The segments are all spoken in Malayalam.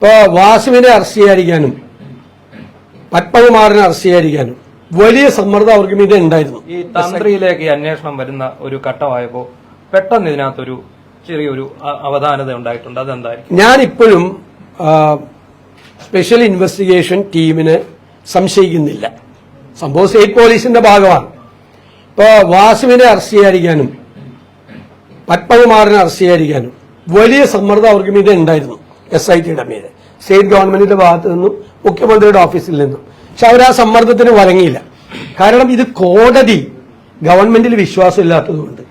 ഇപ്പോൾ വാസുവിനെ അറസ്റ്റ് ചെയ്യാതിരിക്കാനും പത്മകുമാറിനെ അറസ്റ്റ് ചെയ്യാതിരിക്കാനും വലിയ സമ്മർദ്ദം അവർക്ക് മീതെ ഉണ്ടായിരുന്നു. ഈ തന്ത്രിയിലേക്ക് ഈ അന്വേഷണം വരുന്ന ഒരു ഘട്ടമായപ്പോൾ പെട്ടെന്ന് ഇതിനകത്തൊരു ചെറിയൊരു അവധാനത ഉണ്ടായിട്ടുണ്ട്. അതെന്തായിരിക്കും? ഞാനിപ്പോഴും സ്പെഷ്യൽ ഇൻവെസ്റ്റിഗേഷൻ ടീമിനെ സംശയിക്കുന്നില്ല. സംഭവം സ്റ്റേറ്റ് പോലീസിന്റെ ഭാഗമാണ്. ഇപ്പോൾ വാസുവിനെ അറസ്റ്റ് ചെയ്യാതിരിക്കാനും പത്മകുമാറിനെ അറസ്റ്റ് ചെയ്യാതിരിക്കാനും വലിയ സമ്മർദ്ദം അവർക്ക് മീതെ ഉണ്ടായിരുന്നു. SITയുടെ മീതെ, സ്റ്റേറ്റ് ഗവൺമെന്റിന്റെ ഭാഗത്ത് നിന്നും മുഖ്യമന്ത്രിയുടെ ഓഫീസിൽ നിന്നും. പക്ഷെ അവർ ആ സമ്മർദ്ദത്തിന് വഴങ്ങിയില്ല. കാരണം ഇത് കോടതി ഗവൺമെന്റിൽ വിശ്വാസമില്ലാത്തതുകൊണ്ട്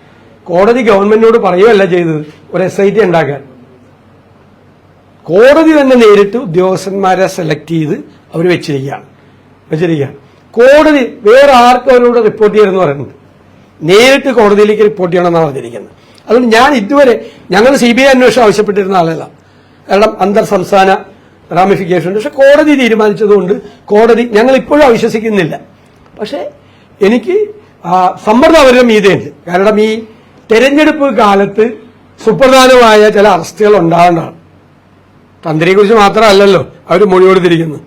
കോടതി ഗവൺമെന്റിനോട് പറയുകയല്ല ചെയ്തത് ഒരു SIT ഉണ്ടാക്കാൻ. കോടതി തന്നെ നേരിട്ട് ഉദ്യോഗസ്ഥന്മാരെ സെലക്ട് ചെയ്ത് അവർ വെച്ചിരിക്കുകയാണ്. കോടതി വേറെ ആർക്കും അവരോട് റിപ്പോർട്ട് ചെയ്യണമെന്ന് പറയുന്നത്, നേരിട്ട് കോടതിയിലേക്ക് റിപ്പോർട്ട് ചെയ്യണമെന്നാണ് പറഞ്ഞിരിക്കുന്നത്. അതുകൊണ്ട് ഞാൻ ഇതുവരെ ഞങ്ങൾ CBI അന്വേഷണം ആവശ്യപ്പെട്ടിരുന്ന ആളല്ല. കാരണം അന്തർ സംസ്ഥാന റാമിഫിക്കേഷൻ ഉണ്ട്. പക്ഷെ കോടതി തീരുമാനിച്ചതുകൊണ്ട് കോടതി ഞങ്ങൾ ഇപ്പോഴും അവിശ്വസിക്കുന്നില്ല. പക്ഷെ എനിക്ക് സമ്മർദ്ദം അവരുടെ മീതെയുണ്ട്. കാരണം ഈ തെരഞ്ഞെടുപ്പ് കാലത്ത് സുപ്രധാനമായ ചില അറസ്റ്റുകൾ ഉണ്ടാകേണ്ടതാണ്. തന്ത്രിയെക്കുറിച്ച് മാത്രമല്ലല്ലോ അവർ മൊഴി കൊടുത്തിരിക്കുന്നത്,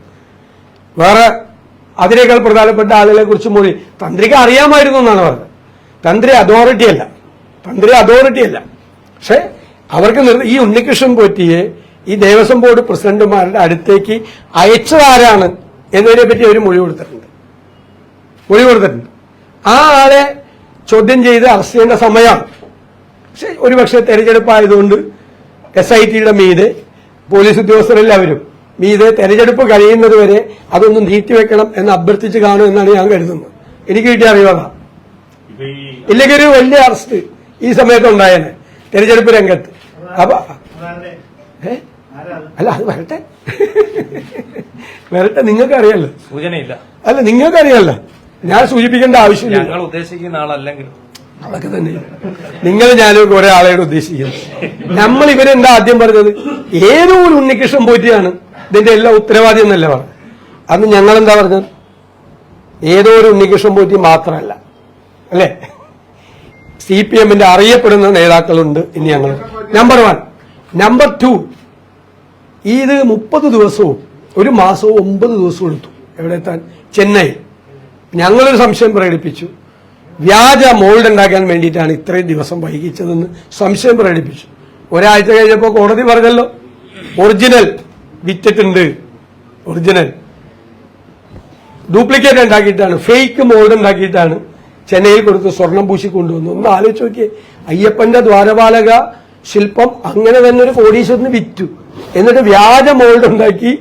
വേറെ അതിനേക്കാൾ പ്രധാനപ്പെട്ട ആളുകളെ കുറിച്ച് മൊഴി തന്ത്രിക്ക് അറിയാമായിരുന്നു എന്നാണ് പറഞ്ഞത്. തന്ത്രി അതോറിറ്റി അല്ല. പക്ഷെ അവർക്ക് ഈ ഉണ്ണികൃഷ്ണൻ പോറ്റിയെ ഈ ദേവസ്വം ബോർഡ് പ്രസിഡന്റുമാരുടെ അടുത്തേക്ക് അയച്ചതാരാണ് എന്നതിനെ പറ്റി അവർ മൊഴി കൊടുത്തിട്ടുണ്ട്. ആ ആളെ ചോദ്യം ചെയ്ത് അറസ്റ്റ് ചെയ്യേണ്ട സമയമാണ്. പക്ഷെ ഒരുപക്ഷെ തെരഞ്ഞെടുപ്പായതുകൊണ്ട് SITയുടെ മീതെ പോലീസ് ഉദ്യോഗസ്ഥരെല്ലാവരും മീതെ തെരഞ്ഞെടുപ്പ് കഴിയുന്നത് വരെ അതൊന്നും നീട്ടിവെക്കണം എന്ന് അഭ്യർത്ഥിച്ച് കാണും എന്നാണ് ഞാൻ കരുതുന്നത്. എനിക്ക് കിട്ടിയ അറിവാണ്. ഇല്ലെങ്കിൽ ഒരു വലിയ അറസ്റ്റ് ഈ സമയത്ത് ഉണ്ടായേനെ തെരഞ്ഞെടുപ്പ് രംഗത്ത്. അപ്പൊ അല്ല, അത് വരട്ടെ നിങ്ങൾക്കറിയാലോ. സൂചനയില്ല. അല്ല, നിങ്ങൾക്കറിയാലോ, ഞാൻ സൂചിപ്പിക്കേണ്ട ആവശ്യമില്ല. ഞങ്ങൾ ഉദ്ദേശിക്കുന്ന ആളല്ലെങ്കിലും അതൊക്കെ തന്നെ നിങ്ങൾ ഞാനും കുറെ ആളെയോട് ഉദ്ദേശിക്കുന്നത്. നമ്മൾ ഇവരെന്താ ആദ്യം പറഞ്ഞത്, ഏതോ ഒരു ഉണ്ണികൃഷ്ണൻ പോറ്റിയാണ് ഇതിന്റെ എല്ലാ ഉത്തരവാദി എന്നല്ല പറഞ്ഞത്. അന്ന് ഞങ്ങളെന്താ പറഞ്ഞത്, ഏതോ ഒരു ഉണ്ണികൃഷ്ണൻ പോറ്റി മാത്രമല്ല, അല്ലെ, CPMന്റെ അറിയപ്പെടുന്ന നേതാക്കളുണ്ട്. ഇനി ഞങ്ങൾ നമ്പർ 1. നമ്പർ 2, ഇത് 30 ദിവസവും 1 മാസവും 9 ദിവസവും എടുത്തു എവിടെ എത്താൻ? ചെന്നൈ. ഞങ്ങളൊരു സംശയം പ്രകടിപ്പിച്ചു, വ്യാജ മോൾഡ് ഉണ്ടാക്കാൻ വേണ്ടിയിട്ടാണ് ഇത്രയും ദിവസം വൈകിച്ചതെന്ന് സംശയം പ്രകടിപ്പിച്ചു. ഒരാഴ്ച കഴിഞ്ഞപ്പോൾ കോടതി പറഞ്ഞല്ലോ ഒറിജിനൽ വിറ്റിട്ടുണ്ട്, ഒറിജിനൽ ഡ്യൂപ്ലിക്കേറ്റ് ഉണ്ടാക്കിയിട്ടാണ്, ഫേക്ക് മോൾഡ് ഉണ്ടാക്കിയിട്ടാണ് ചെന്നൈയിൽ കൊടുത്ത് സ്വർണം പൂശി കൊണ്ടുവന്നു. ഒന്ന് ആലോചിച്ച് നോക്കിയേ, അയ്യപ്പന്റെ ദ്വാരപാലക ശില്പം അങ്ങനെ തന്നെ ഒരു കോടീശ്വരന് വിറ്റു, എന്നിട്ട് വ്യാജ മോൾഡ് ഉണ്ടാക്കി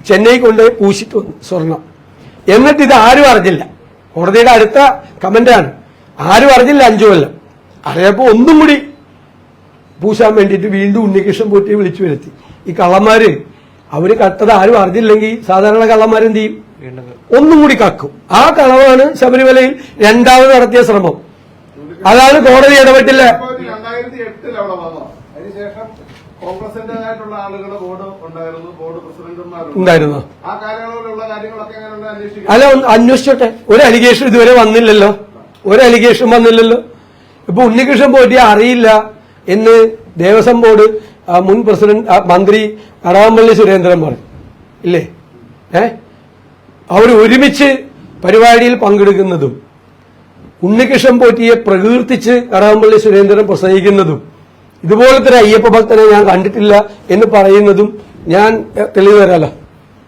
ചെന്നൈ കൊണ്ടുപോയി പൂശിട്ട് വന്നു സ്വർണം. എന്നിട്ട് ഇത് ആരും അറിഞ്ഞില്ല. കോടതിയുടെ അടുത്ത കമന്റാണ്, ആരും അറിഞ്ഞില്ല 5 കൊല്ലം. അറിയപ്പോ ഒന്നും കൂടി പൂശാൻ വേണ്ടിയിട്ട് വീണ്ടും ഉണ്ണികൃഷ്ണൻ പോറ്റിയെ വിളിച്ചു വരുത്തി. ഈ കള്ളന്മാര് അവര് കട്ടത് ആരും അറിഞ്ഞില്ലെങ്കിൽ സാധാരണ കള്ളന്മാരെന്ത് ചെയ്യും? ഒന്നും കൂടി കക്കും. ആ കളവാണ് ശബരിമലയിൽ രണ്ടാമത് നടത്തിയ ശ്രമം. അതാണ് കോടതി ഇടപെട്ടില്ല. 2008 അവിടെ വന്നു. അതിനുശേഷം കോൺഗ്രസിന്റേതായിട്ടുള്ള ആളുകളുടെ ബോർഡ് ഉണ്ടായിരുന്നു. ആ കാലയളവിലുള്ള കാര്യങ്ങളൊക്കെ അല്ല, അന്വേഷിച്ചോട്ടെ. ഒരു അലിഗേഷൻ ഇതുവരെ വന്നില്ലല്ലോ. ഇപ്പൊ ഉണ്ണികൃഷ്ണൻ പോറ്റി അറിയില്ല എന്ന് ദേവസ്വം ബോർഡ് മുൻ പ്രസിഡന്റ് മന്ത്രി കടകംപള്ളി സുരേന്ദ്രൻ പറഞ്ഞു ഇല്ലേ? അവർ ഒരുമിച്ച് പരിപാടിയിൽ പങ്കെടുക്കുന്നതും ഉണ്ണികൃഷ്ണൻ പോറ്റിയെ പ്രകീർത്തിച്ച് കടകംപള്ളി സുരേന്ദ്രൻ പ്രസംഗിക്കുന്നതും ഇതുപോലത്തെ ഒരു അയ്യപ്പ ഭക്തനെ ഞാൻ കണ്ടിട്ടില്ല എന്ന് പറയുന്നതും ഞാൻ തെളിവ് തരാലോ.